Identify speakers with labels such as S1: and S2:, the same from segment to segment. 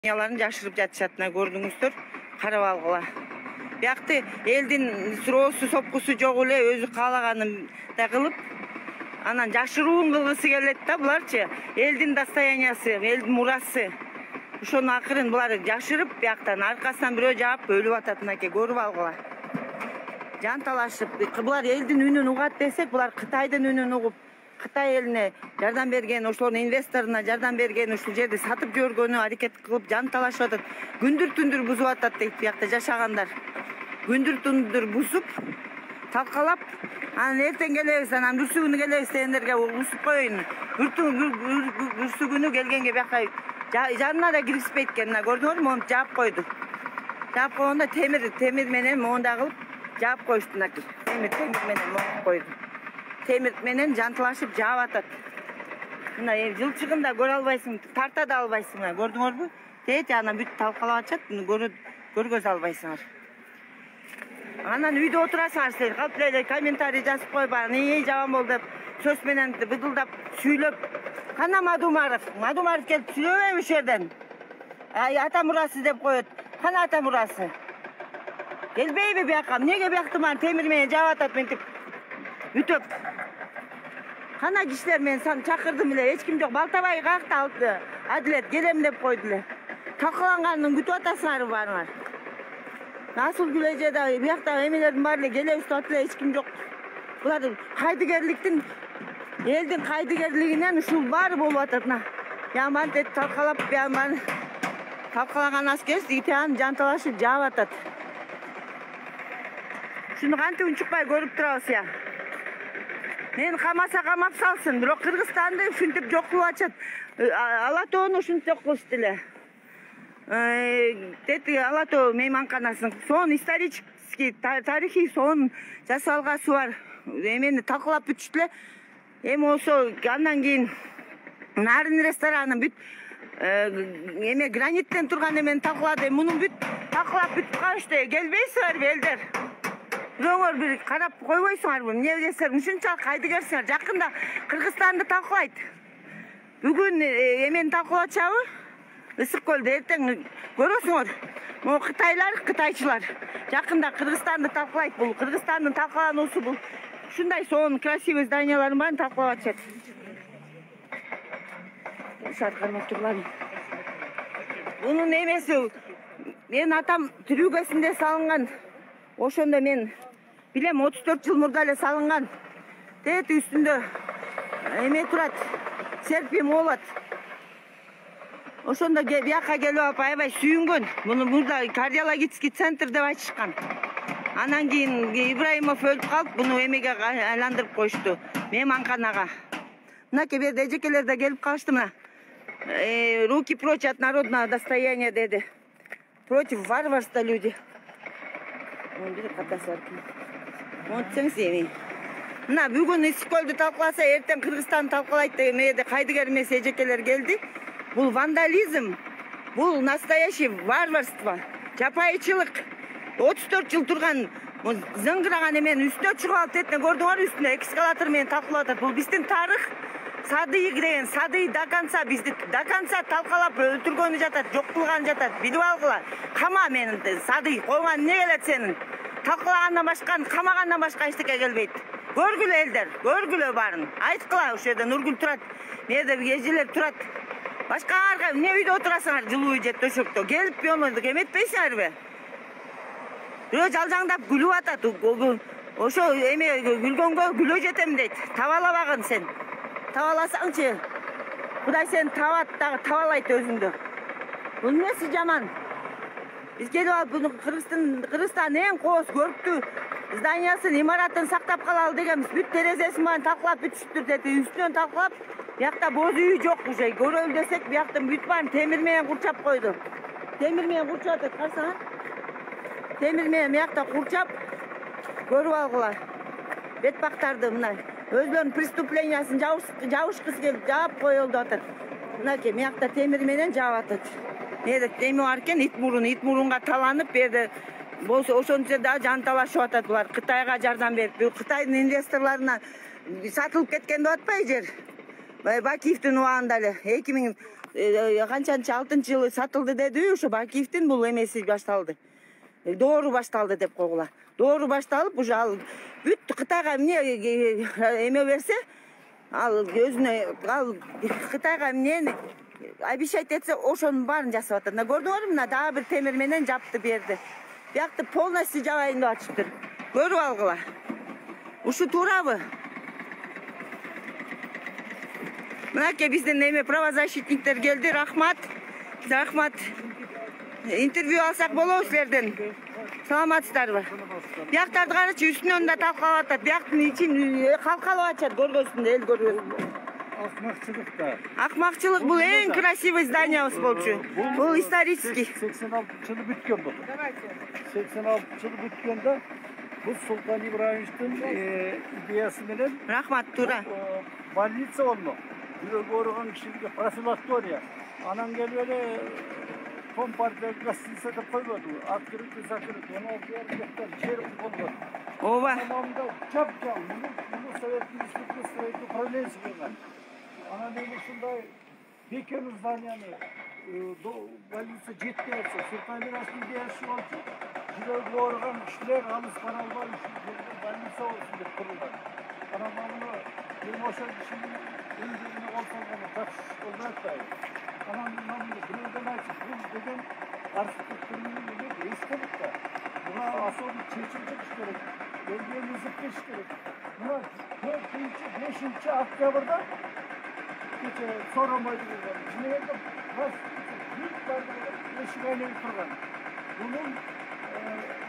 S1: Yalarını жашырып жатышатына көрдүңүздөр, карап алгыла. Бияқты элдин суроосу, сопкусу жок эле, өзү каалаганын да кылып, анан жашыруун кылгысы келет да буларчы. Элдин достояниясы, элдин мурасы. Ошону акырын булар жашырып, бияктан аркасынан бирөө жаап өлүп атат мынакей, көрүп алгыла. Жанталашып, булар элдин үнүн угат десек, булар Кытайдын үнүн угуп, Кытай элине жардам берген, ошолордун инвесторуна жардам берген, ушул жерди сатып жибергөнү аракет кылып жанталашып атат. Күндүр-түндүр бузуп атат дейт биякта жашагандар. Күндүр-түндүр бузуп, талкалап, анан эртең келебиз, анан бүрсүгүнү келебиз дегендерге урусуп коеюн. Бүрсүгүнү келгенге биякка жанына да киргизбейт экен. Мына көрдүңөрбү, мону жаап койду. Жаап койгондо темир менен моундай кылып жаап коюшту мынакей. Темир менен моунуп койду. Темир менен жантылашып жаап атат. Мына жылчыгында көрө албайсың, тарта да албайсың, көрдүңөрбү? Тети анан бүт талкалап атышат, көргөзө албайсыңар. Анан үйдө отурасыңар силер, калп эле комментарий жазып койбай, "Эй, жаман болду" деп, сөз менен быдылдап, сүйлөп. Кана Мадумаров келип сүйлөбөйбү ушул жерден? Ата мурасы деп коет. Кана ата мурасы? Келбейби биякка? Эмнеге биякты мана темир менен жаап атат мынтип? Бүтөп. Кана кишилер мен чакырдым эле, эч ким жок. Балтабай какта алды. Адилет келем деп койду эле. Талкаланганын күтүп атасыңарбы баарыңар? Насылгүл эже да биякта эмелердин баары эле келебиз деп атат эле, эч ким жок. Булар кайдыгерликтин, элдин кайдыгерлигинен ушул баары болуп атат. Яман деп талкалап, яман талкалаган аскер итан жанталашып жаап атат. Шуну кантип унчукпай көрүп турабыз я. Мен камаса камап салсын, бирок Кыргызстанды ушинтип жок кылып атышат. Ала Тоону ушинтип жок кылышты эле. Тети Ала Тоо мейманканасын сонун исторический, тарыхый сонун жасалгасы бар. Эмени талкалап бүтүштү эле. Эми болсо андан кийин Нарын ресторанын бүт эме граниттен турган эмени талкалады. Мунун бүт талкалап бүтүп калышты. Келбейсиңерби элдер? Бирөөңөр бир карап койбойсуңарбы? Эмне десеңер, ушунчалык кайдыгерсиңер. Жакында Кыргызстанды талкалайт. Бүгүн эмени талкалап атышабы? Ысык көлдү эртең көрөсүңөр. Могу кытайлар, кытайчылар жакында Кыргызстанды талкалайт. Бул Кыргызстандын талкалануусу бул. Ушундай сонун красивый зданияларын баарын талкалап атышат. Бунун эмеси мен атам түрүгөсүндө салынган. Ошондо мен билем 34 жыл мурда эле салынган. Тет үстүндө эме турат, серпи молот. Ошондо биякка келип алып аябай сүйүнгөн. Муну мурда кардиологический центр деп айтышкан. Анан кийин Ибраимов өлүп калып, буну эмеге айландырып коюшту, мейманканага. Мынакей берде эжекелер да келип калышты мына. Руки прочь от народного достояния деди. Против варварства люди. Мына бүгүн Исикөлдү талкаласа, эртең Кыргызстанды талкалайт деген мээде кайдыгер эмес эжекелер келди. Бул вандализм, бул настоящий варварство, жапайычылык. 34 жыл турган зыңгыраган эмени үстүнө чыгып алып тетине көрдүңөр, үстүнө экскаватор менен талкалап атат. Бул биздин тарых. Садый деген, Садый до конца бизди талкалап өлтүргөнү жатат, жок кылганы жатат. Билип алгыла. Кама менин Садый койгон эмне келет сенин? Талкалагандан башка, камагандан башка эчтеке келбейт. Көргүлө элдер, көргүлө баарын. Айткыла ушул жерде Нургүл турат, мээде эжелер турат. Башкаларга эмне үйдө отурасыңар, жылуу же төшөктө? Келип бионорду эметпейсиңерби? Бирөө жалжаңдап күлүп атат. Ошо эме күлгөнгө күлө жетем дейт. Табалабагын сен. Табаласаңчы. Кудай сени табат дагы табалайт өзүңдү. Бул эмеси жаман? Биз келип алып буну Кыргызстан эң кооз көрктүү зданиясын, имаратын сактап калалы дегенбиз. Бүт терезесин баарын талкалап бүтүштүр деди. Үстүнөн талкалап, биякта боз үйү жок уже. Көрөлү десек, бияктын бүт баарын темир менен курчап койду. Темир менен курчап атат, карасаңар. Темир менен биякта курчап, көрүп алгыла. Бетпактарды мына өзлөрүнүн преступлениясын жабышкысы келип жаап коюлду атат. Мынакей биякта темир менен жаап атат. Мээде эме бар экен, ит мурунга таланып, берде болсо ошончо да жанталашып атат булар. Кытайга жардам берип, Кытайдын инвесторлоруна сатылып кеткен деп атпайбы жер? Бакиевдин убагында эле канчанчы 6-жылы сатылды деди, ошо Бакиевдин бул эмеси башталды. Доору башталды деп койгула. Доору башталып, уже ал бүт Кытайга эмне эме берсе, ал өзүнө ал Кытайга эмнени обещать этсе, ошонун баарын жасап атат. Көрдүңөрбү, мына дагы бир темир менен жапты берди. Биякты полностью жабайын деп атышыптыр. Көрүп алгыла. Ушу туурабы? Мынакей биздин эме правозащитниктер келди. Рахмат. Рахмат. Интервью алсак болобу силерден? Саламатсыздарбы? Бияктарды карачы, үстүнөн да талкалап атат. Бияктын ичин калкалап атышат, көргөсүндө, эл көргөсүндө.
S2: Акмакчылык да.
S1: Акмакчылык бул эң красивый зданиябыз болчу. Бул исторический.
S2: 86-жылы бүткөн бул. 86-жылы бүткөндө бул Султан Ибраимовдун идеясы менен.
S1: Рахмат, туура.
S2: Больница болмок. Жүрөгү ооруган кишилерге профилактория. Анан келип эле Компартия гостиница деп койбоду. Открытый, закрытый. 16 гектар жер болгон.
S1: Ооба.
S2: Тамамында жап-жап. Муну Совет Министрлиги строить управленец болгон. Анан эми ушундай бекем зданияны больница жетпей атса, Султан Ибраимовдун идеясы болчу. Жүрөгү ооруган кишилер алыс бара албай ушул больница болсун деп курулган. Анан муну эми ошол кишинин өздөрүнө кол салганы жакшы болбой атпайбы. Анан муну бирөөдөн айтып, бул деген архитектурнун республика. Буга особый чечим чыгыш керек. Элдерди изиптеш керек. Мына 4-5 октябрда Соромайды болған. Жинегенде бас бүт бардығы ешік айнеліп тұрған. Бұның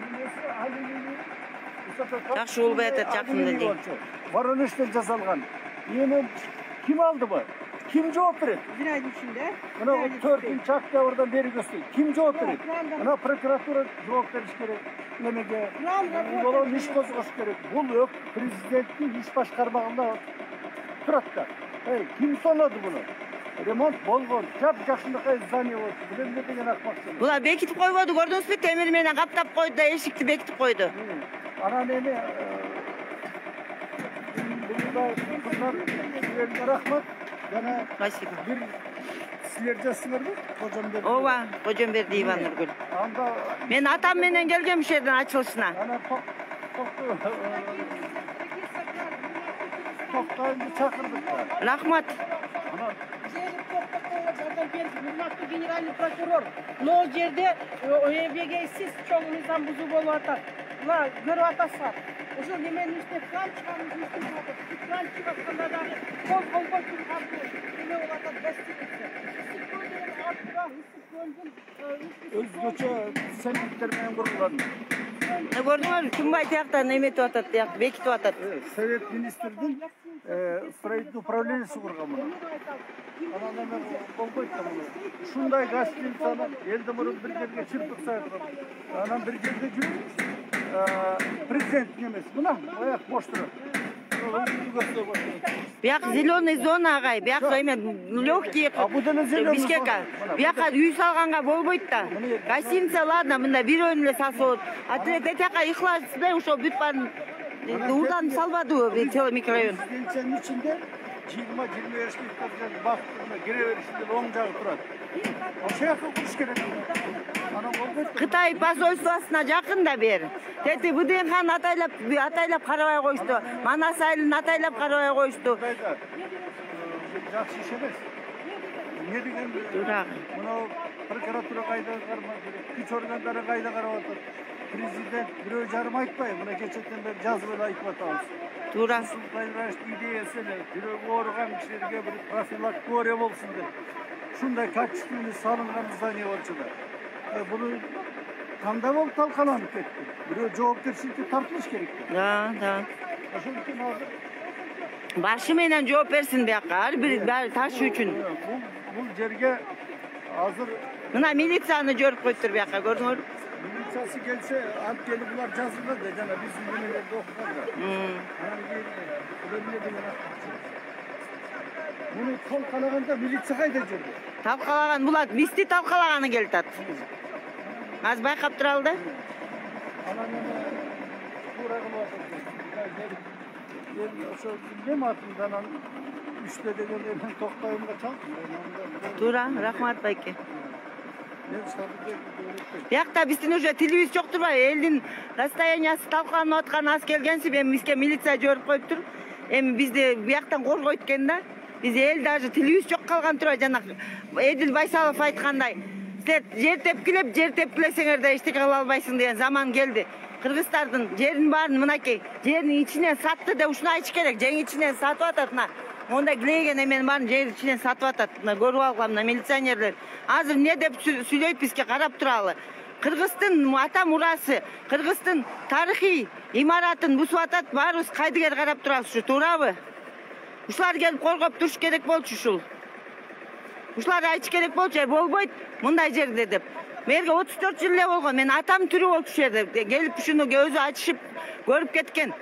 S2: немесі алюминий
S1: жакшы болбой атат жакында дейм.
S2: Воронежден жасалған. Ені ким алды бұл? Ким жооп берет?
S1: Бинанын ичинде.
S2: Мына 4 октябрдан бери көстөй. Ким жооп берет? Мына прокуратура жооп бериш керек. Немеге болон иш козгош керек. Бул президенттин иш башкармагында турат да. Ким сонады буну? Ремонт болгон, жакшынакай здание болчу. Бул эмне деген акмакчылык?
S1: Була бекитип койбоду, көрдүңүзбү? Темир менен каптап койду да эшикти бекитип койду.
S2: Анан эми бул кыздар силерге рахмат. Жана
S1: Спасибо.
S2: Бир силер жазсыңарбы? Кожомберди.
S1: Ооба, Кожомберди Иван Нургүл.
S2: Анда
S1: Мен атам менен келгем ушул жерден ачылышына.
S2: Ана Токтойду чакырдык да.
S1: Рахмат.
S3: Урматтуу генеральный прокурор, но жерде эбеге сиз чоң мыйзам бузуу болуп атат. Мына көрүп атасыздар. Ошол неменин үстүнө кран чыгарып үстүнө атат. Кран чыгып атканда дагы кол колбой турган эме болуп атат, гостиница.
S2: Өзгөчө сендиктер менен курулган.
S1: Көрдүңөрбү? Күнбай тияктан эметип атат, тияк бекитип атат.
S2: Совет министрдин строительный управлениясы курган муну. Анан эме болбойт да муну. Ушундай гостиницаны элди мурун бир жерге чыртып сайтырып, анан бир жерде жүрүп, президент немес. Мына аяк бош турат.
S1: Бияк зеленый зона агай, бияк эме легкий Бишкекка. Бияка үй салганга болбойт да. Гостиница ладно, мында бирөөнү эле салса болот. А тияка ыхласызбы, ошол бүт баарын удан салбадыбы целый микрорайон.
S2: Гостиницанын ичинде 20-25 гектар бактырына кире беришинде оң жагы турат. Ошол жака куруш керек. Анан болбойт.
S1: Кытай посольствосуна жакын да бер. Тети ВДНХны атайлап карабай коюшту. Манас айылын атайлап карабай коюшту.
S2: Жакшы иш эмес. Эмне деген мына прокуратура кайда кармак керек, күч органдары кайда карап атат. Президент бирөө жарым айтпай, мына кечектен бери жазып эле айтып атабыз.
S1: Туура.
S2: Султан Ибраимовдун идеясы эле жүрөгү ооруган кишилерге бир профилактория болсун деп. Ушундай качественный салынган здание болчу да. Буну кандай болуп талкаланып кетти? Бирөө жоопкерчиликке тартылыш керек да.
S1: Да.
S2: Ошон үчүн азыр
S1: башы менен жооп берсин бияка, ар бир ташы үчүн.
S2: Бул жерге азыр
S1: Мына милицияны жөрүп коюптур бияка, көрдүңөрбү?
S2: Милициясы келсе, алып келип булар жазылды, жана биздин немелерди окуганда. Анан кийин эмне деген акча. Муну талкалаганда милиция кайда жүрдү?
S1: Талкалаган булар бизди талкалаганы келип атат. Аз байкап туралы да.
S2: Анан эме туура кылып атат. Ошо кем атында анан 3'te degende ben toktayım da çaldım.
S1: Тура, рахмат байке.
S2: Ben sadece
S1: Бияқта биздин уже тилибиз жок турбайбы? Элдин расстояниясы талкаланып аткан аз келгенсип, эми бизге милиция жиберип коюптур. Эми бизди бияктан коргойт экен да. Биз эл даже тилибиз жок калган турбайбы? Жана Эдил Байсалов айткандай, силер жер тепкилесеңер да эчтеке кыла албайсың деген заман келди. Кыргыздардын жерин баарын мынакей, жерин ичинен сатты деп ушуну айтыш керек. Жерин ичинен сатып атат мына. Онда килейген эменин баарын жер ичинен сатып атат. Мына көрүп алгам мына милиционерлер. Азыр эмне деп сүйлөйт бизге карап туралы. Кыргыздын ата мурасы, Кыргыздын тарыхый имаратын бузуп атат, баарыбыз кайдыгер карап турабыз, ушу туурабы? Ушулар келип коргоп туруш керек болчу ушул. Ушулар айтыш керек болчу, болбойт мындай жерде деп. Мерге 34 жыл эле болгон, мен атам тирүү болчу ушул жерде. Келип ушуну өзү ачышып көрүп кеткен.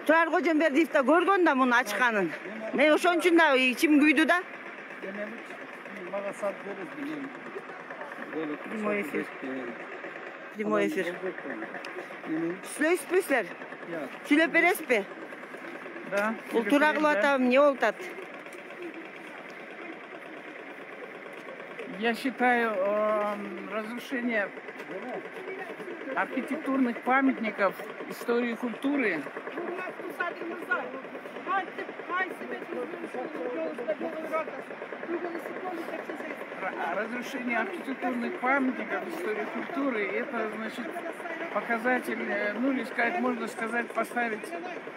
S1: Турар Кожомбердиев да көргөн да муну ачканын. Мен ошон үчүн да ичим күйдү да. Прямой эфир. Прямой эфир. Сүйлөйсүзбү силер? Сүйлөп бересизби?
S4: Да.
S1: Бул туура кылып атам, эмне болуп атат?
S4: Я считаю, разрушение архитектурных памятников истории и культуры разрушение архитектурных памятников истории и культуры, это значит показатель, ну или сказать, можно сказать, поставить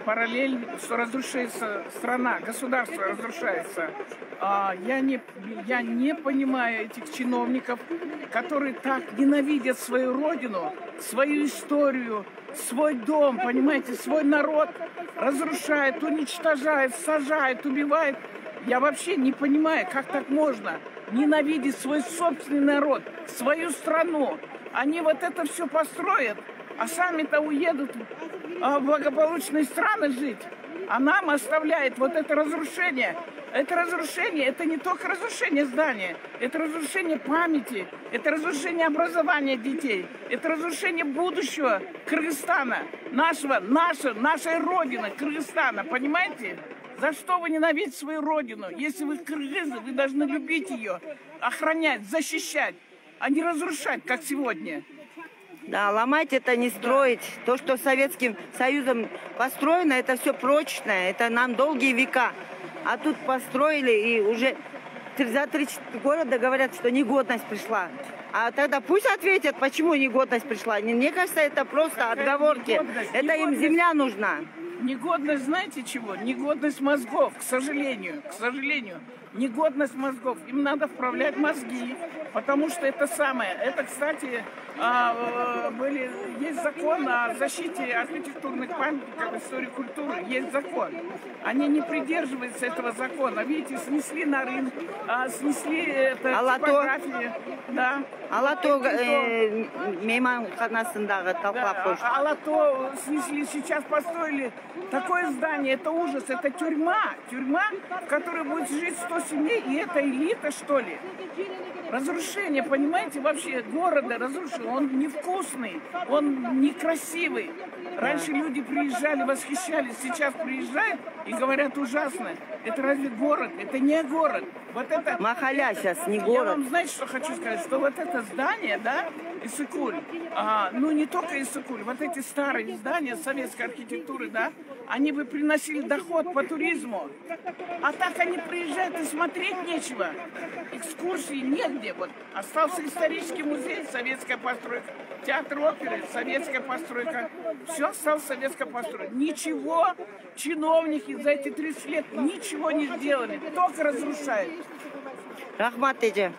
S4: параллель, что разрушается страна, государство разрушается. Я не понимаю этих чиновников, которые так ненавидят свою родину, свою историю, свой дом, понимаете, свой народ разрушает, уничтожает, сажает, убивает. Я вообще не понимаю, как так можно ненавидеть свой собственный народ, свою страну. Они вот это все построят, а сами-то уедут в благополучные страны жить. А нам оставляет вот это разрушение. Это разрушение, это не только разрушение здания, это разрушение памяти, это разрушение образования детей, это разрушение будущего Кыргызстана, нашей родины, Кыргызстана, понимаете? За что вы ненавидите свою родину? Если вы кыргызы, вы должны любить ее, охранять, защищать, а не разрушать, как сегодня.
S1: Да, ломать это не строить. То, что Советским Союзом построено, это все прочное, это нам долгие века. А тут построили и уже за 3 года говорят, что негодность пришла. А тогда пусть ответят, почему негодность пришла. Мне кажется, это просто отговорки. Это им земля нужна.
S4: Негодность, знаете чего? Негодность мозгов, к сожалению. Негодность мозгов. Им надо вправлять мозги, потому что это самое. Это, кстати, есть закон о защите архитектурных памятников истории культуры. Есть закон. Они не придерживаются этого закона. Видите, снесли на рынок, снесли типографии. Да.
S1: Алато мейманханасындагы талкалап коюш.
S4: Алато снесли, сейчас построили такое здание, это ужас, это тюрьма, в которой будет жить 100 семей, и это элита, что ли? Разрушение, понимаете, вообще города разрушено, он невкусный, он некрасивый. Раньше люди приезжали, восхищались, сейчас приезжают и говорят ужасно. Это разве город? Это не город. Вот это...
S1: Махаля сейчас, не
S4: Я
S1: город.
S4: вам, знаете, что хочу сказать? Что вот это здание, да, Иссык-Куль, ну не только Иссык-Куль, вот эти старые здания советской архитектуры, да, они бы приносили доход по туризму. А так они приезжают и смотреть нечего. Экскурсии негде. Вот остался исторический музей, советская постройка, театр оперы, советская постройка. Все осталось советская постройка. Ничего чиновники за эти 30 лет ничего не сделали, только разрушают.
S1: Рахмат эже.